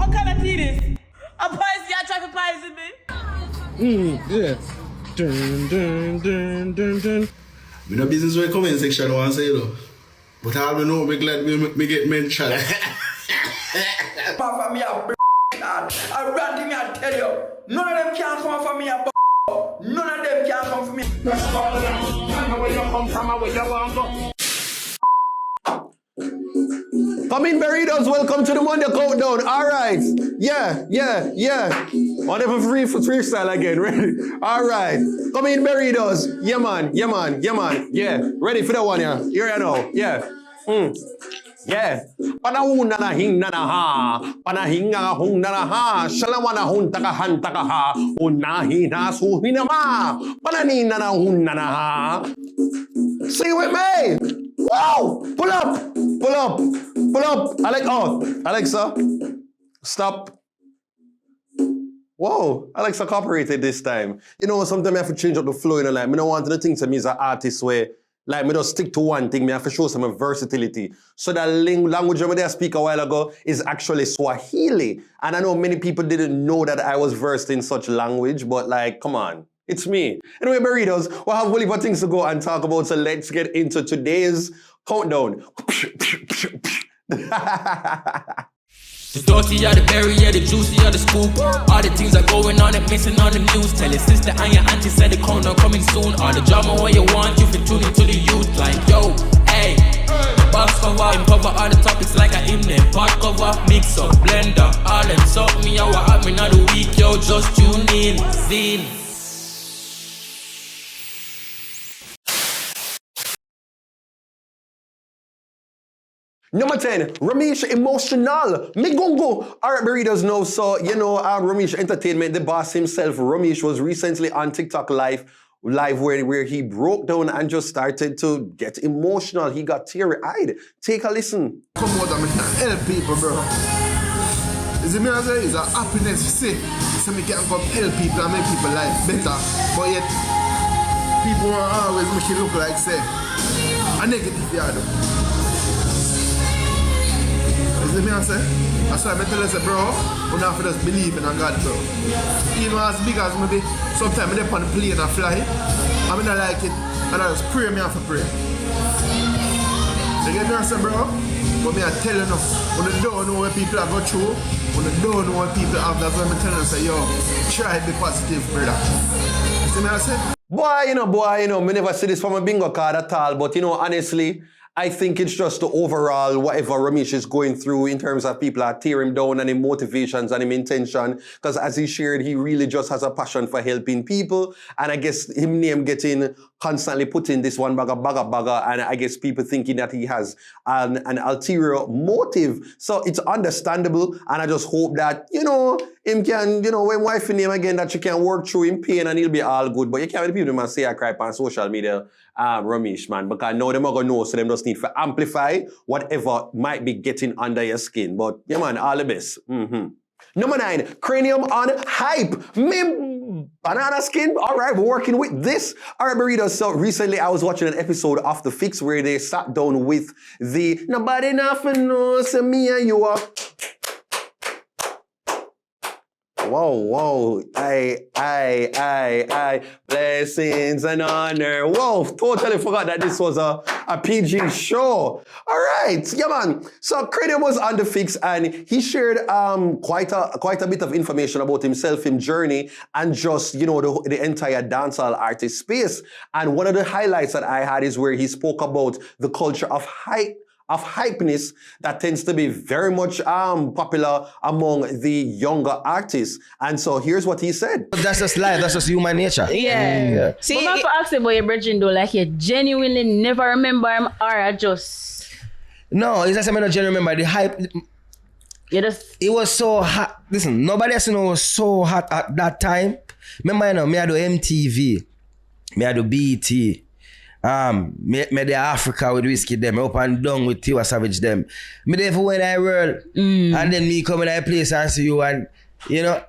What kind of tea this? A poison, y'all trying to poison me? Yeah. Dun, dun, dun, dun, dun. We no business where comment section I want to say though. But I don't know, me glad me get mentioned. For me a I ranting me, I tell you. None of them can come for me a none of them can come for me. Come in, Burritos. Welcome to the Monday Countdown. All right. Yeah. Whatever freestyle again. Ready? All right. Come in, Burritos. Yeah, man. Yeah. Ready for that one, yeah? Here you know. Yeah. Yeah. Panahuna na hing na ha. Panahinga hung na ha. Shalawana hun takahan takaha. Unahi na suhinama. Pananina na hun na ha. Sing with me. Wow! Pull up! Alexa, stop. Whoa, Alexa cooperated this time. You know, sometimes I have to change up the flow, you know, like, I don't want to think to me as an artist where, like, I don't stick to one thing, I have to show some versatility. So that language I speak a while ago is actually Swahili. And I know many people didn't know that I was versed in such language, but like, come on. It's me. Anyway, Burritos, we'll have a whole heap of things to go and talk about, so let's get into today's countdown. The dirty or the berry, yeah, the juicy or the scoop. All the things are going on and missing on the news. Tell your sister and your auntie said the countdown coming soon. All the drama what you want, you can tune into the youth. Like, yo, hey, box cover, cover all the topics like I in them. Pot cover, mix up, blender, all them suck me out, what happened on the week, yo, just tune in, zine. Number 10, Ramesh Emotional. Migungo. All right, Burritos know. So, you know, Ramesh Entertainment, the boss himself, Ramesh, was recently on TikTok live where he broke down and just started to get emotional. He got teary-eyed. Take a listen. Come out and help people, bro. Is it me as it's a happiness to see. So me can come help people and make people life better. But yet, people are always make it look like, say, a negative yard. You see me I say? That's why I tell you, bro, we have to just believe in a God, bro. Even as big as me be, sometimes I on the plane and fly, I don't like it, and I just pray me have to pray. You get me I say, bro? But me I tell you now, when you don't know what people are going through, when you don't know what people have, that's why I tell you, say, yo, try to be positive, brother. You see me I say? Boy, you know, me never see this from a bingo card at all, but you know, honestly, I think it's just the overall whatever Ramesh is going through in terms of people are tearing him down and his motivations and his intention. Because as he shared, he really just has a passion for helping people. And I guess him name getting constantly put in this one bagger. And I guess people thinking that he has an ulterior motive. So it's understandable. And I just hope that, you know, him can, you know, when wife name again, that she can work through in pain and he'll be all good. But you can't really people say I cry on social media, Ramesh, man, because now them are going to know, so them just need to amplify whatever might be getting under your skin. But yeah, man, all the best. Number 9, Cranium on Hype. Banana skin. All right, we're working with this. All right, Burritos. So recently I was watching an episode of The Fix where they sat down with the nobody nothing knows me and you are. Whoa, I, blessings and honor. Whoa, totally forgot that this was a PG show. All right, yeah, man. So Cranium was on The Fix and he shared quite a bit of information about himself, his journey, and just, you know, the entire dancehall artist space. And one of the highlights that I had is where he spoke about the culture of hypeness that tends to be very much popular among the younger artists. And so here's what he said. That's just life, that's just human nature. Yeah. See, I'm not asking about your brethren though, like you genuinely never remember him or just... No, it's just I don't genuinely remember the hype. It was so hot. Listen, nobody else knows it was so hot at that time. Remember, you know, me I do MTV, me I do BET. Me the Africa with Whiskey them, up and down with Tiwa Savage them. Me there for when I world, and then me come in that place and see you, and you know,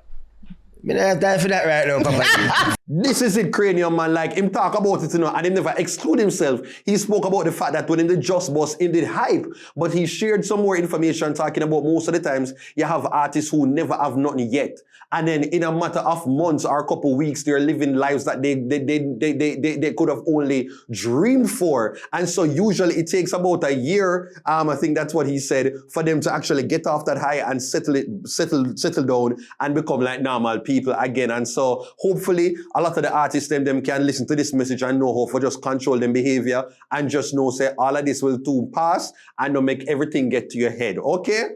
I don't have time for that right now, Papa. This is it, Cranium, man. Like, him talk about it, and him never exclude himself. He spoke about the fact that when him the Just Boss, him did hype, but he shared some more information talking about most of the times you have artists who never have nothing yet. And then in a matter of months or a couple weeks, they're living lives that they could have only dreamed for. And so usually it takes about a year, I think that's what he said, for them to actually get off that high and settle down and become like normal people again. And so hopefully a lot of the artists them can listen to this message and know how to just control them behavior and just know say all of this will too pass and don't make everything get to your head. Okay?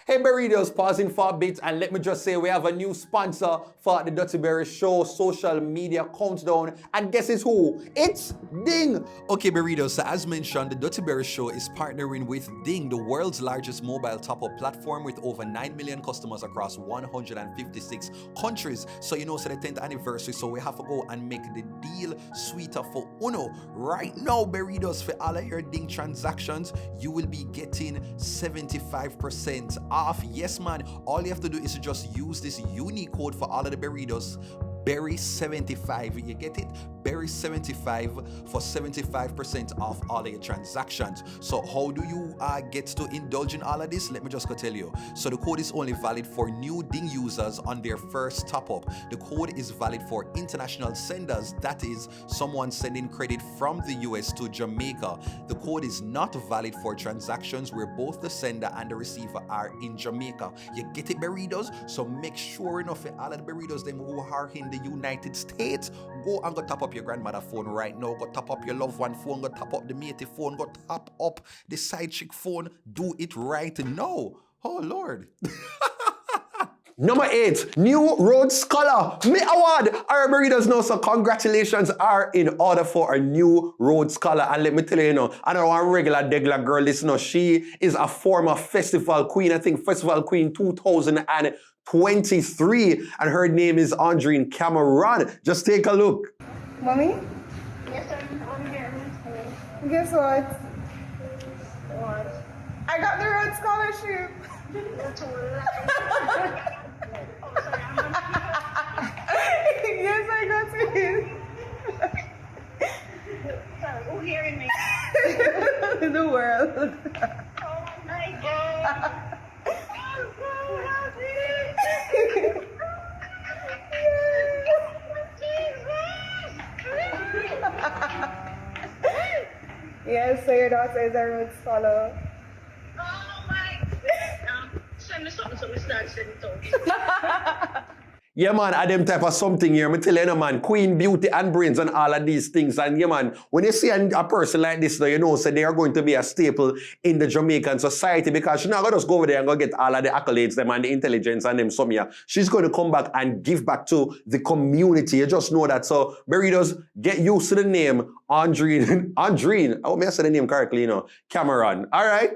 Hey Burritos, pausing for a bit and let me just say we have a new sponsor for the DuttyBerryshow social media countdown, and guess it's who? It's Ding! Okay Burritos, so as mentioned, the DuttyBerryshow is partnering with Ding, the world's largest mobile top-up platform with over 9 million customers across 156 countries. So you know, so the 10th anniversary, so we have to go and make the deal sweeter for Uno. Right now Burritos, for all of your Ding transactions, you will be getting 75% off. Yes man, all you have to do is to just use this unique code for all of the burritos, Berry75. You get it? Berry75 for 75% off all of your transactions. So how do you get to indulge in all of this? Let me just go tell you. So the code is only valid for new Ding users on their first top up. The code is valid for international senders, that is someone sending credit from the US to Jamaica. The code is not valid for transactions where both the sender and the receiver are in Jamaica. You get it, burritos? So make sure enough for all of the burritos them who are in the United States, go and go top up your grandmother phone right now, go top up your loved one phone, go top up the matey phone, go top up the side chick phone. Do it right now. Oh Lord. Number 8, New Road Scholar Me Award. Our burritos know, so congratulations are in order for a New Road Scholar. And let me tell you, I don't want a regular degla girl. Listen, she is a former festival queen. I think Festival Queen 2023, and her name is Andrine Cameron. Just take a look. Mommy? Yes, I'm here. Guess what? What? I got the Rhodes Scholarship. That's a lie. Oh, sorry, I'm Yes, I got it. sorry, who hearing me? The world. Oh my God. I'm so happy. Yes, so your daughter is a Rhodes Scholar. Oh my God. Send me something so we start sending it. Yeah, man, I them type of something here. Me tell you, man, Queen, Beauty, and Brains, and all of these things. And yeah, man, when you see a person like this, you know, so they are going to be a staple in the Jamaican society, because she's not going to just go over there and go get all of the accolades, them and the intelligence and them some here. She's going to come back and give back to the community. You just know that. So, burritos, get used to the name Andrine. I hope I said the name correctly, Cameron. All right?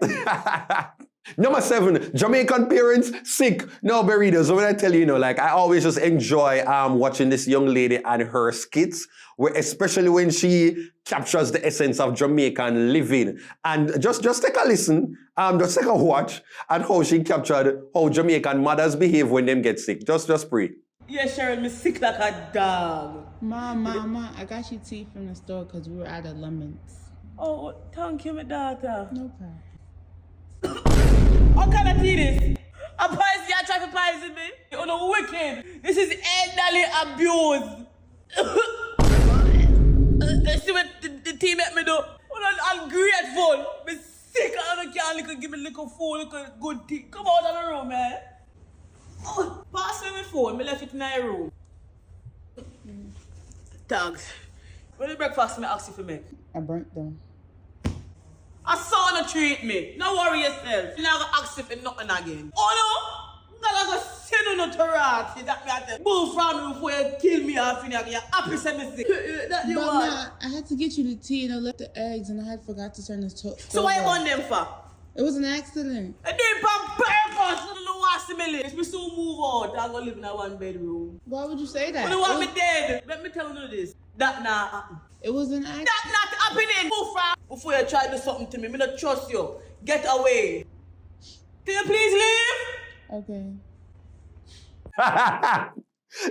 Number 7, Jamaican parents sick. No, burritos. So when I tell you, like, I always just enjoy watching this young lady and her skits, where especially when she captures the essence of Jamaican living. And just take a listen, just take a watch at how she captured how Jamaican mothers behave when them get sick. Just pray. Yeah, Cheryl, me sick like a dog. Mama, I got you tea from the store because we were out of lemons. Oh, thank you, my daughter. No problem. How can I do this? A poison, you try to poison me? You're no wicked. This is elderly abuse. See what the team at me do? I'm ungrateful. Me sick. I don't care. Give me a little phone, little good tea. Come out of the room, man. Oh, pass me my phone. Me left it in my room. Thanks. When the breakfast me ask you for me? I burnt them. I saw her treat me. No worry yourself. You're not going to ask you for nothing again. Oh no? I'm not going to send you no to rat. That me at the move from me before you kill me off in here. You're happy to me sick. That you want. Nah, I had to get you the tea and I left the eggs and I had forgot to turn the stove. So what you want them for? It was an accident. I do it on purpose. I don't know what's the million. We soon move out. I'm going to live in a 1-bedroom. Why would you say that? You want me dead? Let me tell you this. That not happen. It was an accident. That not happening. Move from before you try to do something to me. I don't trust you. Get away. Can you please leave? Okay.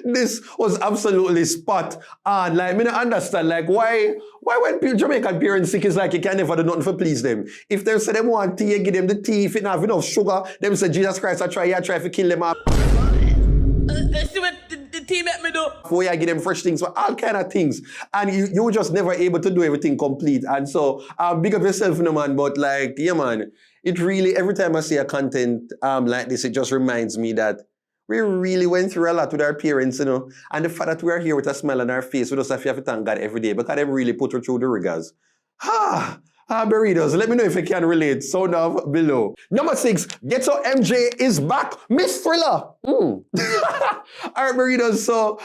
This was absolutely spot on. Like, me don't understand, like, why when Jamaican parents sick is like you can never do nothing for please them. If they say they want tea, you give them the tea. If it not have enough sugar, them say, Jesus Christ, I try to kill them up. See what the tea make me do? Before you give them fresh things, for all kind of things. And you were just never able to do everything complete. And so, big up yourself, no man, but like, yeah, man, it really, every time I see a content like this, it just reminds me that we really went through a lot with our parents, you know, and the fact that we are here with a smile on our face, we just have to thank God every day because they really put us through the rigors. Burritos, let me know if you can relate. Sound off below. Number 6, Ghetto MJ is back. Miss Thriller. All right, Burritos. So,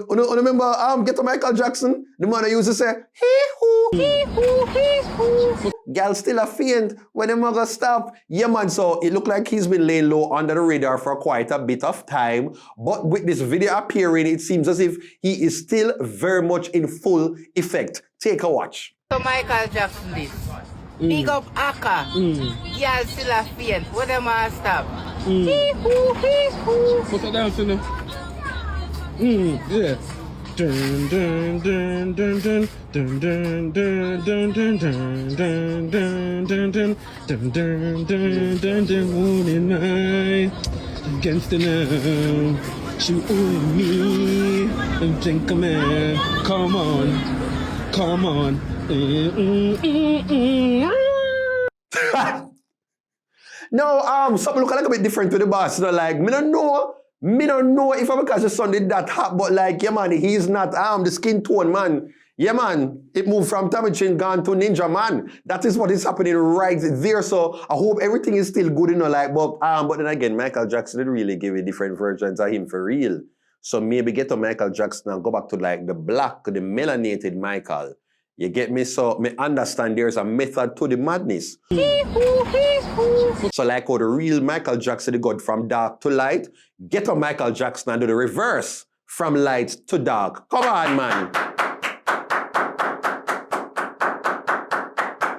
remember Ghetto Michael Jackson? The man I used to say, hee-hoo, hee-hoo, hee-hoo. Gal still a faint when the mother stop. Yeah, man, so it looked like he's been laying low under the radar for quite a bit of time. But with this video appearing, it seems as if he is still very much in full effect. Take a watch. So Michael Jackson this. Big up Aka. Girl still a faint. What them a stop? Hee-hoo, hee-hoo. Put it down, Sinu. Yeah. Dun dun dun dun dun dun dun dun dun dun dun dun dun dun dun dun dun dun dun dun morning night against the now. She owing me and think a man. Come on, come on. No, something look a little bit different to the boss. You know, like, me don't know if I'm because the son did that hot, but like, yeah, man, he's not the skin tone, man. Yeah, man, it moved from Tommy Chin gone to Ninja, man. That is what is happening right there. So I hope everything is still good, you know, like, but then again, Michael Jackson did really give you different versions of him for real. So maybe get to Michael Jackson and go back to like the black, the melanated Michael. You get me? So me understand there's a method to the madness. So like how the real Michael Jackson got from dark to light, get on Michael Jackson and do the reverse from light to dark. Come on, man.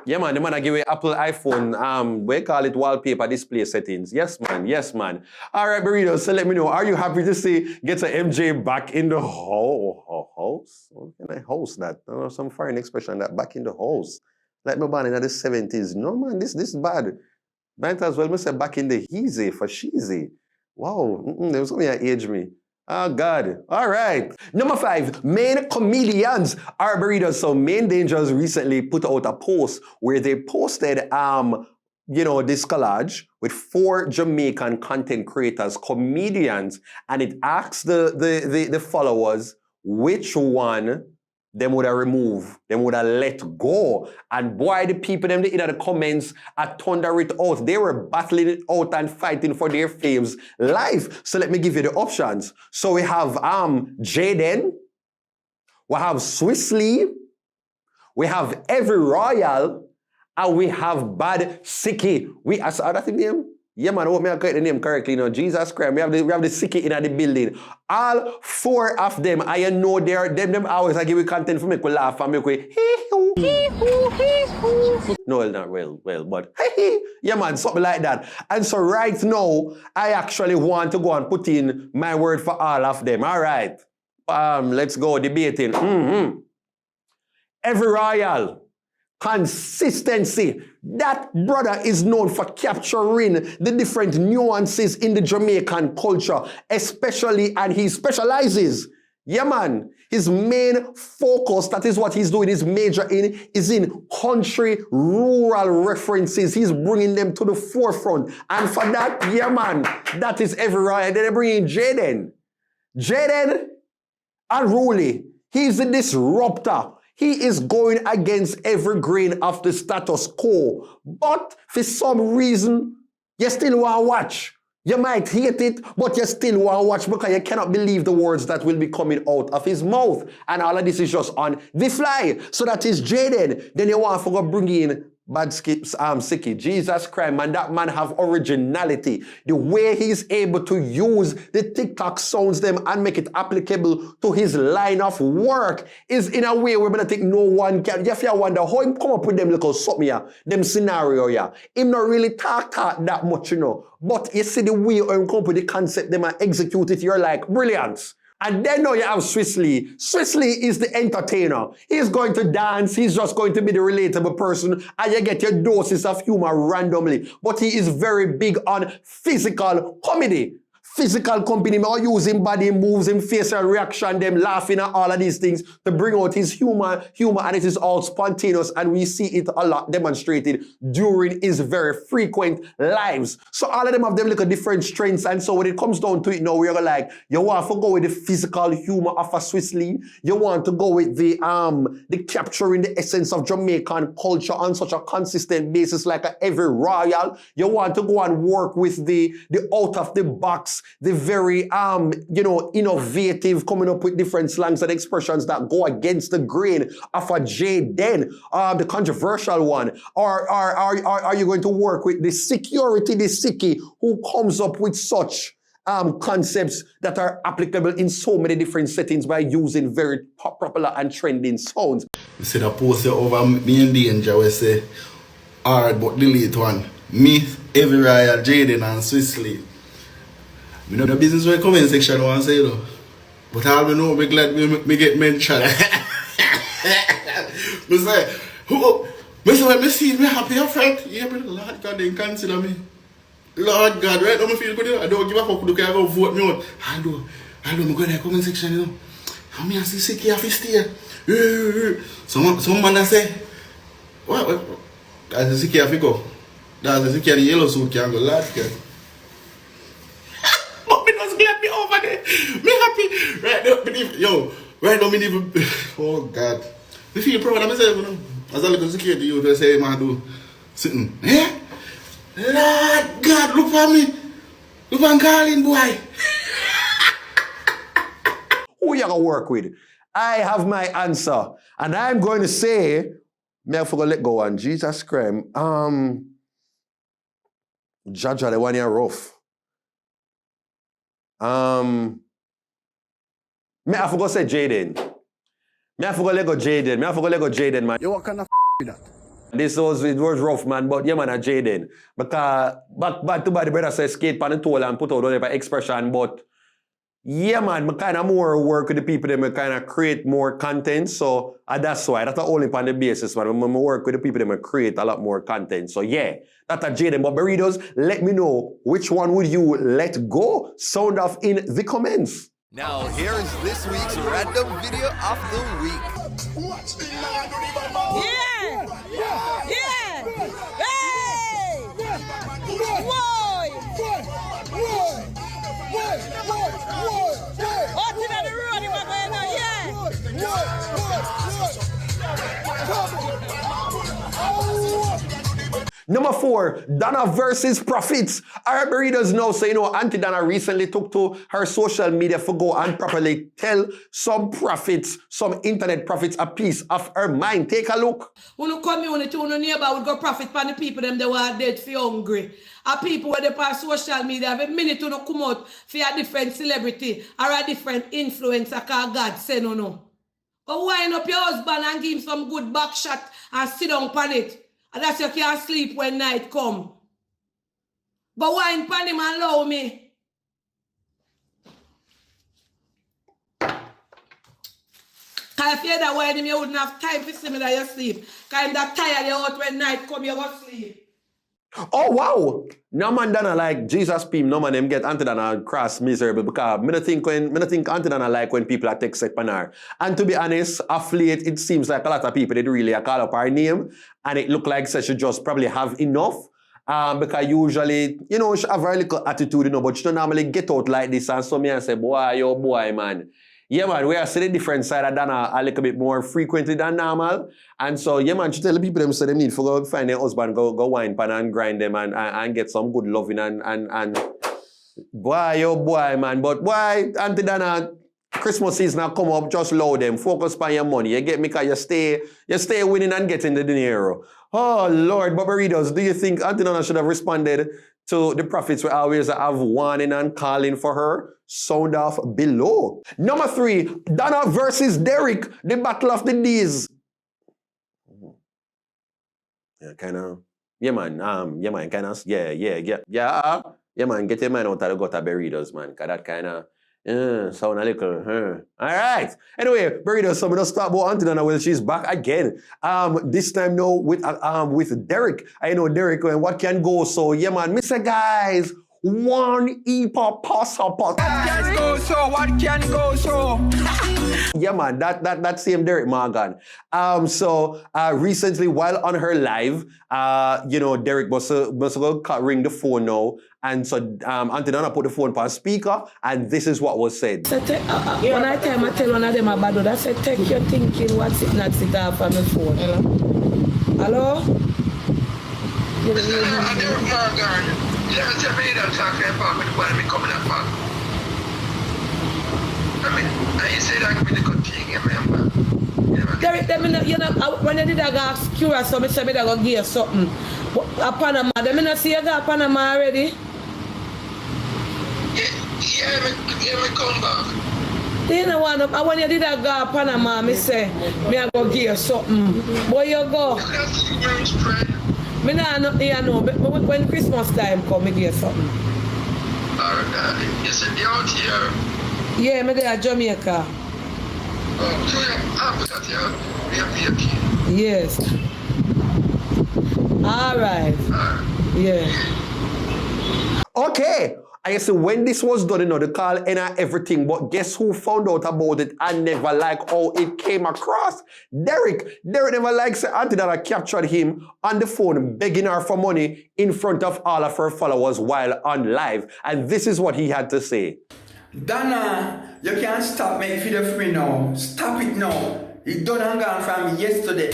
Yeah, man, the man I give you Apple iPhone, we call it wallpaper display settings. Yes, man, yes, man. All right, Burritos, so let me know, are you happy to see Get a MJ back in the house? How can I host that? Some foreign expression that back in the house. Like my band in the 70s. No, man, this is bad. Might as well me say back in the heezy for sheezy. Wow, there was something that aged me. Oh, God. All right. Number 5, main comedians are Burritos. So Main Dangers recently put out a post where they posted, this collage with 4 Jamaican content creators, comedians, and it asked the followers which one them would have removed, them would have let go. And boy, the people them in the comments are thunder it out. They were battling it out and fighting for their faves live. So let me give you the options. So we have Jaden, we have Swiss Lee, we have Every Royal, and we have Bad Sicky. That's the name? Yeah, man, I hope I get the name correctly. Jesus Christ, we have the Sicky in the building. All 4 of them, I know them always I give you content for make we laugh and make we hee-hoo, hee-hoo, hee-hoo. No, well, not well, but hee-hee. Yeah, man, something like that. And so right now, I actually want to go and put in my word for all of them. All right. Let's go debating. Every Royal. Consistency. That brother is known for capturing the different nuances in the Jamaican culture, especially, and he specializes. Yeah, man. His main focus, that is what he's doing, his major in, is in country, rural references. He's bringing them to the forefront. And for that, yeah, man, that is Every Royal. Then they bring in Jaden. Jaden unruly. He's a disruptor. He is going against every grain of the status quo. But for some reason, you still want to watch. You might hate it, but you still want to watch because you cannot believe the words that will be coming out of his mouth. And all of this is just on the fly. So that is Jaden. Then you want to go bring in Sicky. Jesus Christ, man, that man have originality. The way he's able to use the TikTok sounds them and make it applicable to his line of work is in a way where I think no one can. If you wonder how him come up with them little something here, them scenario here. Him not really talk that much, you know. But you see the way him come up with the concept, them and execute it, you're like, brilliant. And then now you have Swiss Lee. Swiss Lee is the entertainer. He's going to dance. He's just going to be the relatable person. And you get your doses of humor randomly. But he is very big on physical comedy. Physical company, or using body moves, him facial reaction, them laughing at all of these things to bring out his humor, and it is all spontaneous, and we see it a lot demonstrated during his very frequent lives. So all of them have them little different strengths, and so when it comes down to it now, we're like, you want to go with the physical humor of a Swiss Lee, you want to go with the capturing the essence of Jamaican culture on such a consistent basis like a every royal, you want to go and work with the out of the box, the very, innovative, coming up with different slangs and expressions that go against the grain of a Jaden, the controversial one? Or are you going to work with the Sicky, who comes up with such concepts that are applicable in so many different settings by using very popular and trending sounds? You see the post over me and Danger, we say, alright, but delete one. Me, every royal, Jaden and Swiss Lee. You know the business where comment section I want to say though. But I don't know, I'm glad me get mentioned. I say, when I see me happy or friend, yeah, but Lord God, they consider me. Lord God, right now I feel good. I don't give a fuck, look, I go vote me out. I do, I'm going to the comment section, you know. I mean, I see Sicky have to stay. Some man I say, what? That's the Sicky have to go. That's the Sicky and the yellow suit can go last guy. Let me over there. Me happy. Right now, right now, me even. Oh God. Me feel proud of myself, you know. As I look at security, you just say, man, do sitting. Eh? Lord God, look at me. Look at Carlin, boy. Who you gonna work with? I have my answer. And I'm going to say, me I forgot let go on. Jesus Christ. Jaja, the one year rough. Me I forgot say Jaden. Me I forgot let go Jaden, man. You what kind of with that? It was rough, man, but yeah, man, a Jaden. Because back to body brother say skate pan the toll and put out whatever expression, but yeah, man, I kind of more work with the people that I kind of create more content, so that's why. That's the only on the basis, man. I work with the people that I create a lot more content, so yeah. That's a Jaden. But burritos, let me know which one would you let go? Sound off in the comments. Now here is this week's random video of the week. Yeah! Hey! Whoa! Out in the road, you are going on, Number 4, Donna versus Profits. Our burritos know, so you know, Aunty Donna recently took to her social media for go and properly tell some profits, some internet profits a piece of her mind. Take a look. When you community, when you neighbor would go profit from the people them they were dead for hungry. A people where they pass social media have a minute to come out for a different celebrity or a different influencer called God say no. But wind up your husband and give him some good back shot and sit down on it. And that's you can't sleep when night come. But wine pan him and allow me. Cause if you had that wine him, you wouldn't have time to see me that you sleep. Cause I'm that tired you out when night come, you go sleep. Oh wow! No man Donna like Jesus Pim, no man them get Aunty Donna cross miserable because I think Aunty Donna like when people are text upon her. And to be honest, of late it seems like a lot of people they really call up her name and it look like she just probably have enough. Because usually, you know, she have a little attitude, you know, but she don't normally get out like this and so me and say, boy, yo boy man. Yeah, man, we are seeing the different side of Donna a little bit more frequently than normal. And so, yeah, man, she tell the people them say they need to go find their husband, go wine pan and grind them and get some good loving and boy, oh boy, man. But boy, Aunty Donna, Christmas season now come up, just load them. Focus on your money. You get me? Because you stay winning and getting the dinero. Oh, Lord. But burritos, do you think Aunty Donna should have responded to the prophets we always have warning and calling for her? Sound off below. Number 3, Donna versus Derrick, the battle of the days. Yeah, kind of. Yeah, man. Kind of. Yeah, man. Get your man out of the gutter burritos, man. Cause that kind of sound a little. All right. Anyway, burritos. So we don't stop about Aunty Donna. Well, she's back again. This time now with Derrick. I know Derrick and what can go. So yeah, man. Mr. Guys. One epa passa pot. What can go so? What can go so? Yeah, man, that same Derrick Morgan. So recently, while on her live, Derrick must ring the phone now, and so Aunty Donna put the phone on speaker, and this is what was said. So when I tell one of them about that, I said, take your thinking, what's it not sit off on the phone. Hello? Derrick Morgan. Yeah, tell me that talking about me when me coming up back. I mean, I say that with the good thing, remember? Derrick, when you did I ask curious, so I said I go give you something. A Panama, them not see you got Panama already? Yeah, me come back. You know what, when you did I go Panama, I say, me I go give you something. Where you go? Me nah know, but when Christmas time come, me give you something. Alright, you said you're out here? Yeah, me there at Jamaica. Oh, so you're Africa, Yes. Alright. Yeah. Okay. I say when this was done, the call and everything, but guess who found out about it and never like how it came across? Derrick. Derrick never likes Aunty Donna captured him on the phone begging her for money in front of all of her followers while on live. And this is what he had to say. Donna, you can't stop making video for me now. Stop it now. It done and gone from yesterday.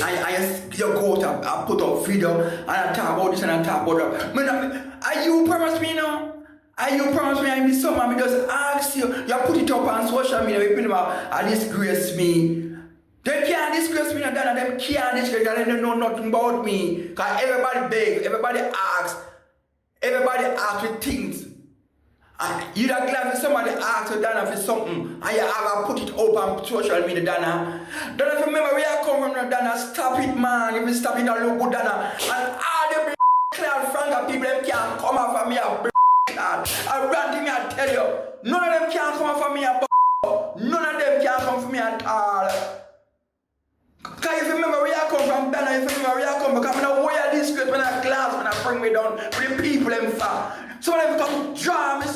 You go out, I put up video and I talk about this and I talk about that. Are you promise me now? Are you promise me I miss something? I just ask you. You put it up on social media. People about disgrace me. They can't disgrace me, Donna. Them can't disgrace me. They don't know nothing about me. Because everybody beg, everybody asks with things. You don't glad if somebody asks you, Donna, for something, and you have to put it up on social media, Donna. Donna, if you remember where you come from, Donna, stop it, man. If you stop it, don't look good, Donna. And all the cloud franga people, them can't come off of me, cloud. I ranting me, I tell you. None of them can come off of me, none of them can come for me at all. Because if you remember where you come from, Donna, if you remember where you come from, because I don't wear this script when I class, when I bring me down, with the people, them far. Some of them come draw me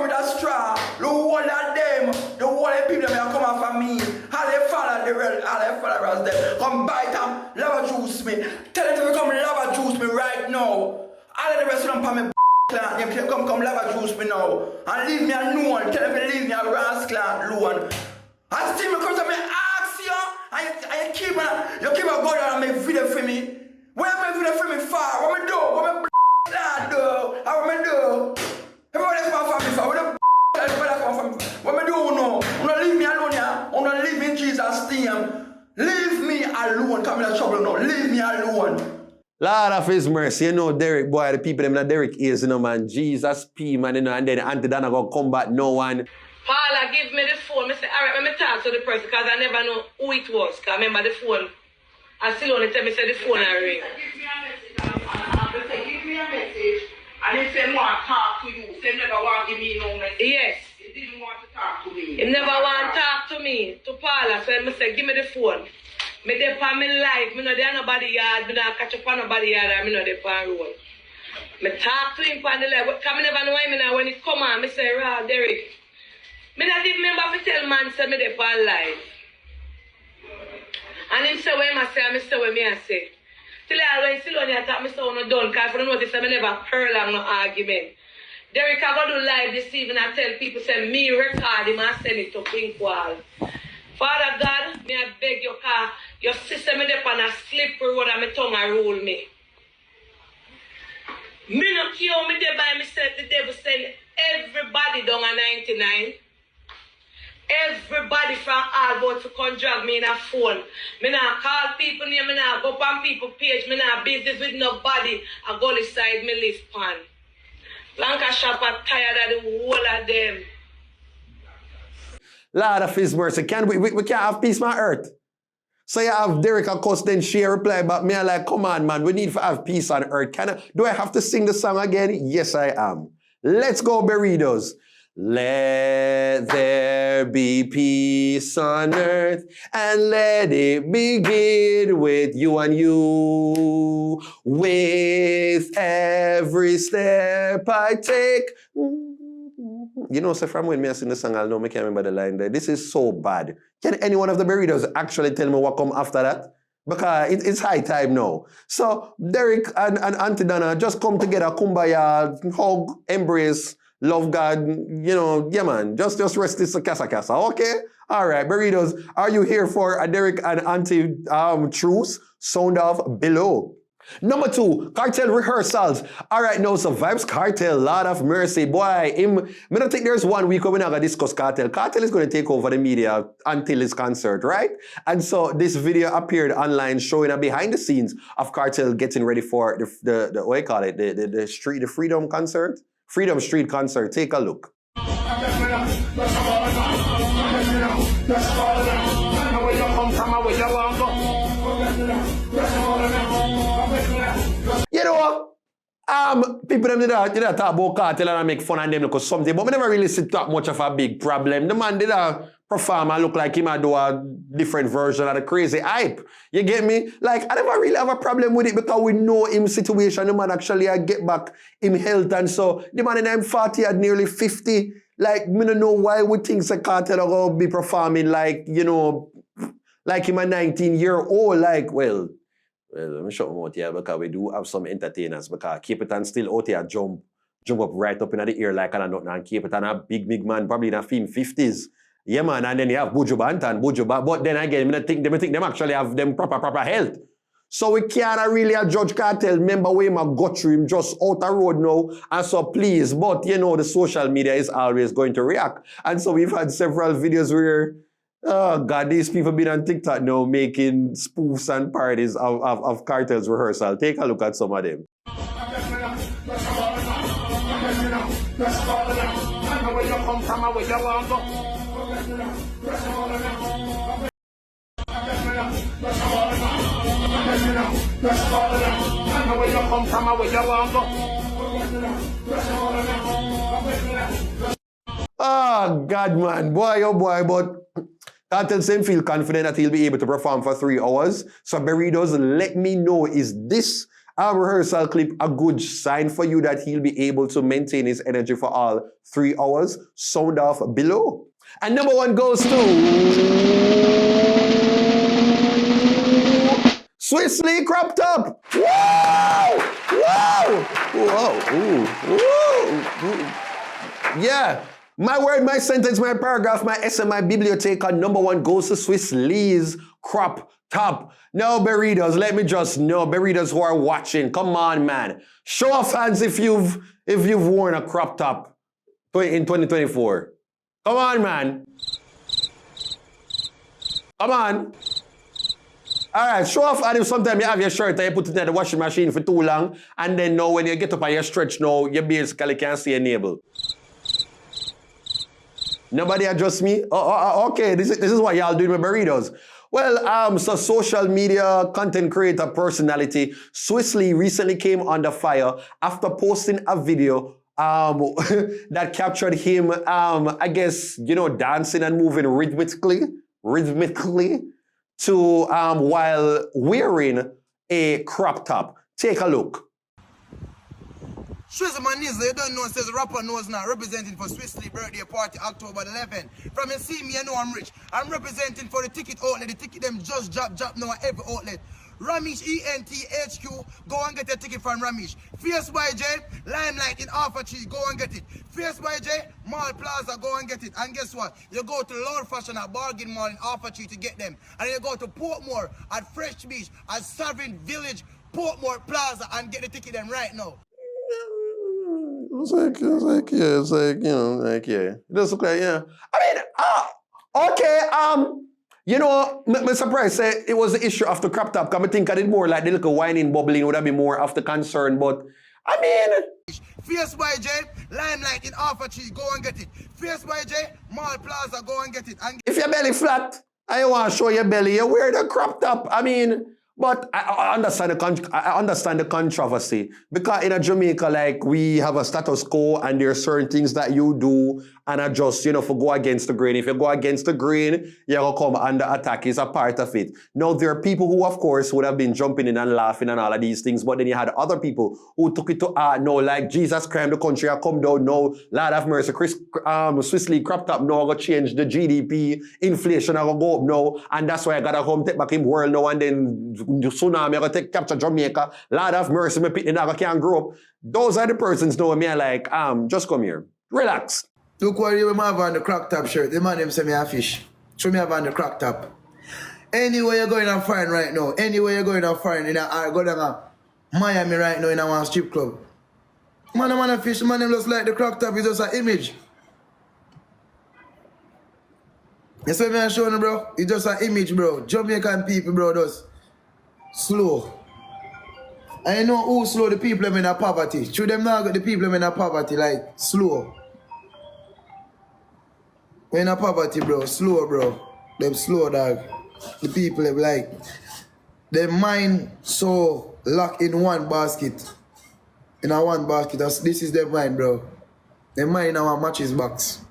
that straw. The whole of them, the whole of the people that come off of me. How they follow the real, how they follow them. Come bite them, lava juice me. Tell them to come lava juice me right now. All of the rest of them come me clan. Come lava juice me now. And leave me alone. Tell them to leave me a rascal alone. And still me come to me ask you. And you keep a go down and make video for me. Where am I video for me far? What me do? What me do? How me do? Everybody come from me for everybody come from me. What me do now? Don't leave me alone here. Don't leave me in Jesus' name. Leave me alone. Come in trouble now. Leave me alone. Lord of His mercy, Derrick, boy, the people them that Derrick is, man. Jesus P, man, and then Aunty Donna gonna come back, no one. Paula, give me the phone. I say, all right, let me talk to the person because I never know who it was. Because I remember the phone. I still only tell me say the phone I ring. Give me a message. Give me a message. And he said, want to talk to you. He never want to give me no message. Yes. He didn't want to talk to me. He never want to talk to me, to Paula. So I say, give me the phone. Me dey on me live. Me no dey on nobody yard. Me no catch up on nobody yard. And me no dey on road. Me talk to him on the live. Because I never know him now. When he come on, me say, Raw, Derrick. Me not even remember to tell man say me dey on live. And him say what I say, and me say what I say. Till I when still on attack me say no done, because I notice I never prolong no argument. Derrick, I go do live this evening and tell people say me record him and send it to Pink Wall. Father God, me I beg your car, your sister me dey on a slippery road and my tongue a rule me. Me no care me dey by myself, the devil send everybody down a 99. Everybody from Albert to come drag me in a phone. Me not call people name, me not go on people page, me not business with nobody. I go inside me list pan. Lancashire tired of the whole of them. Lord of His mercy, we can't have peace on earth. So you have Derrick and Cuss, then she reply back. Me, I like, come on, man, we need to have peace on earth. Do I have to sing the song again? Yes, I am. Let's go, burritos. Let there be peace on earth, and let it begin with you and you. With every step I take. You know, so from when me I sing the song, I'll know me can't remember the line there. This is so bad. Can any one of the burritos actually tell me what come after that? Because it's high time now. So Derrick and Aunty Donna just come together, kumbaya, hug, embrace, love God, you know, yeah man, just rest this casa, okay? All right, burritos, are you here for a Derrick and Aunty truce? Sound off below. Number 2, Kartel Rehearsals. All right, now, so Vibes Kartel, Lord of Mercy. Boy, I don't think there's 1 week where we're not going to discuss Kartel. Kartel is going to take over the media until his concert, right? And so this video appeared online showing a behind the scenes of Kartel getting ready for the what do you call it? The Freedom concert? Freedom Street concert. Take a look. You know what? People them did talk about Kartel and make fun of them because something, but we never really see that much of a big problem. The man did perform and look like him and do a different version of the crazy hype. You get me? Like, I never really have a problem with it because we know him situation. The man actually get back him health, and so the man in him 40 at nearly 50. Like, me don't know why we think the Kartel are going to be performing like, you know, like him a 19-year-old. Like, well, let me show him out here because we do have some entertainers because Capitan still out here jump up right up in the air like and Capitan a big man, probably in a 50s. Yeah, man, and then you have Buju Banton, but then again, I think them actually have them proper health. So we can't really judge Kartel. Remember where him go through him just out the road now, and so please, but you know the social media is always going to react. And so we've had several videos where oh God, these people been on TikTok now making spoofs and parodies of Kartel's rehearsal. Take a look at some of them. Oh God, man, boy, oh boy, but Kartel same feel confident that he'll be able to perform for 3 hours. So burritos, let me know, is this rehearsal clip a good sign for you that he'll be able to maintain his energy for all 3 hours? Sound off below. And number 1 goes to Swissley Crop Top. Wow! Wow! Whoa! Ooh! Ooh! Yeah. My word, my sentence, my paragraph, my essay, my biblioteca, number 1 goes to Swissley's Crop Top. Now, burritos, let me just know, burritos who are watching, come on, man. Show off hands if you've worn a crop top in 2024. Come on, man. Come on. All right, show off, and if sometimes you have your shirt and you put it in the washing machine for too long, and then now when you get up and you stretch now, you basically can't see a navel. Nobody adjust me? Okay, this is what y'all doing with burritos. Well, so social media content creator personality Swissley recently came under fire after posting a video that captured him, I guess, you know, dancing and moving rhythmically to while wearing a crop top. Take a look. Shwizzy Manizla, you don't know, says rapper knows now, representing for Swissley birthday party October 11th. From you see me, you know I'm rich. I'm representing for the ticket outlet. The ticket them just drop now at every outlet. Ramesh ENTHQ, go and get your ticket from Ramesh. Fierce YJ, Limelight in Alpha Tree, go and get it. Fierce YJ, Mall Plaza, go and get it. And guess what? You go to Lord Fashion at Bargain Mall in Alpha Tree to get them. And you go to Portmore at Fresh Beach at Sovereign Village, Portmore Plaza, and get the ticket them right now. It's like, yeah. It does look like, yeah. I mean, Okay, you know, I'm surprised say it was the issue of the crop top. Because I think I did more like the little whining, bubbling would have been more of the concern. But, I mean... Face by J, Limelight in Alpha Tree, go and get it. Face by J, Mall Plaza, go and get it. And if your belly flat, I want to show your belly, you wear the crop top. I mean... But I understand the controversy because in Jamaica, like we have a status quo and there are certain things that you do and adjust, you know, for go against the grain. If you go against the grain, you're going to come under attack. It's a part of it. Now, there are people who, of course, would have been jumping in and laughing and all of these things, but then you had other people who took it to art. No, like Jesus crime the country, I come down. No, Lord have mercy. Swiss League cropped up now, I go change the GDP, inflation, I go up now, and that's why I got to come take back in world now and then the tsunami, I go take capture Jamaica. Lord have mercy, me pitting I can't grow up. Those are the persons know me like, just come here. Relax. look what you have on the crack top shirt. The man them say me a fish. Show me have on the crack top. Anywhere you're going and find right now, anywhere you're going and find, I go down to Miami right now in a one strip club. Man, a fish, man, them just like the crack top is just an image. You see me showing you, bro? It's just an image, bro. Jamaican people, bro, just slow. And you know who slow? The people in a poverty. Should them not get the people in a poverty, like, slow. When in a poverty, bro, slow, bro. Them slow, dog. The people, them like, their mind so locked in one basket. In a one basket. This is their mind, bro. Their mind in our matches box.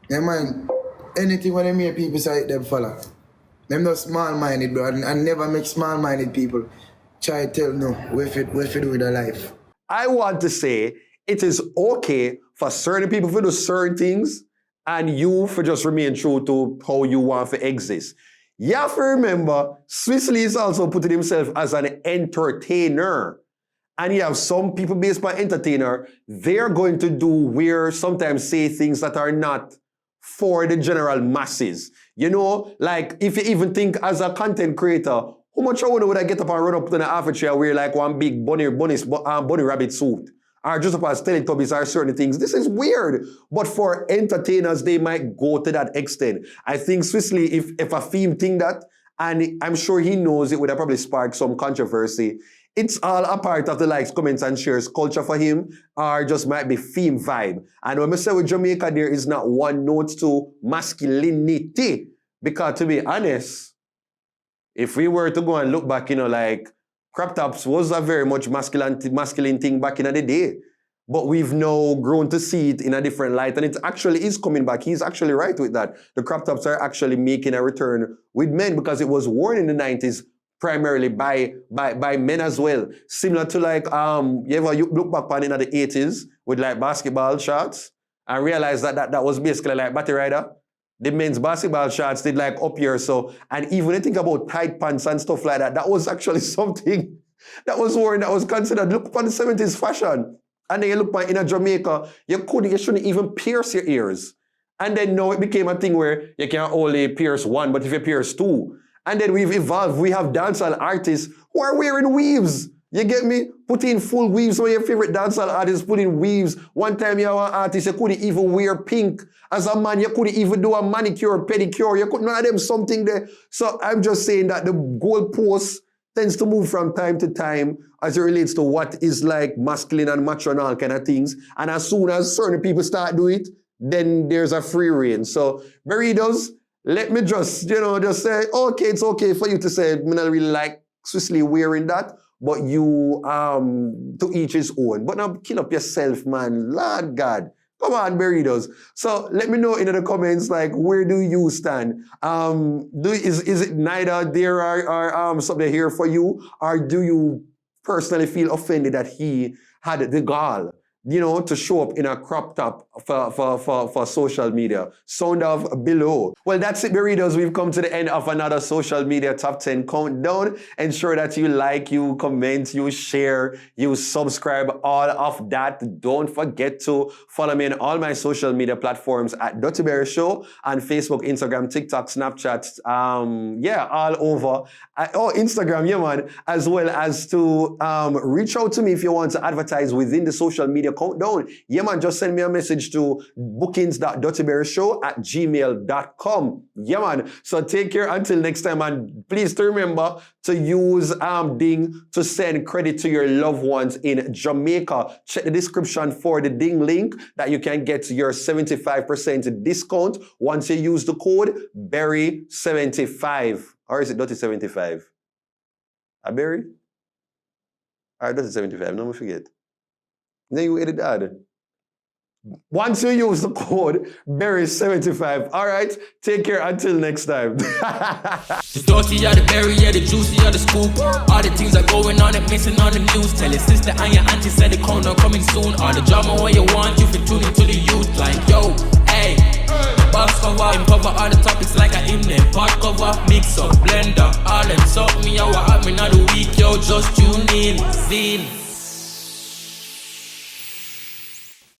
Their mind, anything when they hear people say, them follow. Them not small-minded, bro. And never make small-minded people try to tell no, what you do with their life. I want to say it is okay for certain people to do certain things and you for just remain true to how you want to exist. You have to remember, Swiss Lee is also putting himself as an entertainer. And you have some people based on entertainer, they're going to do weird, sometimes say things that are not for the general masses. You know, like if you even think as a content creator, how much would I get up and run up to the half a chair wear like one big bunny rabbit suit? Or just up as Teletubbies or certain things. This is weird. But for entertainers, they might go to that extent. I think Swiss Lee, if a theme think that, and I'm sure he knows it would have probably sparked some controversy. It's all a part of the likes, comments, and shares culture for him, or just might be theme vibe. And when I say with Jamaica, there is not one note to masculinity. Because to be honest, if we were to go and look back, you know, like, crop tops was a very much masculine thing back in the day. But we've now grown to see it in a different light, and it actually is coming back. He's actually right with that. The crop tops are actually making a return with men because it was worn in the 90s primarily by men as well. Similar to like, you ever look back on it in the 80s with like basketball shorts and realize that was basically like Batty Rider. The men's basketball shorts did like up here, so, and even when you think about tight pants and stuff like that, that was actually something that was worn, that was considered, look upon the 70s fashion. And then you look upon in Jamaica, you shouldn't even pierce your ears. And then now it became a thing where you can only pierce one, but if you pierce two. And then we've evolved, we have dancehall artists who are wearing weaves. You get me? Put in full weaves. One of your favorite dancehall artists put in weaves. One time you have an artist, you couldn't even wear pink. As a man, you couldn't even do a manicure, pedicure. You couldn't, none of them something there. So I'm just saying that the goalpost tends to move from time to time as it relates to what is like masculine and macho and all kind of things. And as soon as certain people start doing it, then there's a free reign. So Burritos, let me just, just say, okay, it's okay for you to say, I don't really like Swiss Lee wearing that. But you, to each his own. But now kill up yourself, man. Lord God. Come on, Burritos. So let me know in the comments, like, where do you stand? Is it neither there or something here for you? Or do you personally feel offended that he had the gall, to show up in a crop top for social media? Sound off below. Well, that's it, Burritos. We've come to the end of another social media top 10 countdown. Ensure that you like, you comment, you share, you subscribe, all of that. Don't forget to follow me on all my social media platforms at DuttyBerryShow on Facebook, Instagram, TikTok, Snapchat, all over. Instagram, yeah, man, as well as to reach out to me if you want to advertise within the social media your countdown. Yeah, man, just send me a message to bookings.DuttyBerryShow@gmail.com. Yeah, man. So take care until next time, and please to remember to use Ding to send credit to your loved ones in Jamaica. Check the description for the Ding link that you can get your 75% discount once you use the code Berry75. Or is it Dutty75? A Berry? Alright, Dutty75. No, me forget. Then you edit that. Once you use the code Berry75. Alright, take care until next time. The dirty are the berry, yeah, the juicy are the scoop. All the things are going on and missing on the news. Tell your sister and your auntie said the corner coming soon. All the drama what you want, you fit tune into the youth. Like, yo, hey, box cover, uncover all the topics like I in them. Pot cover, mix up, blender, all them suck me, I what happening all the week, yo, just tune in, scene.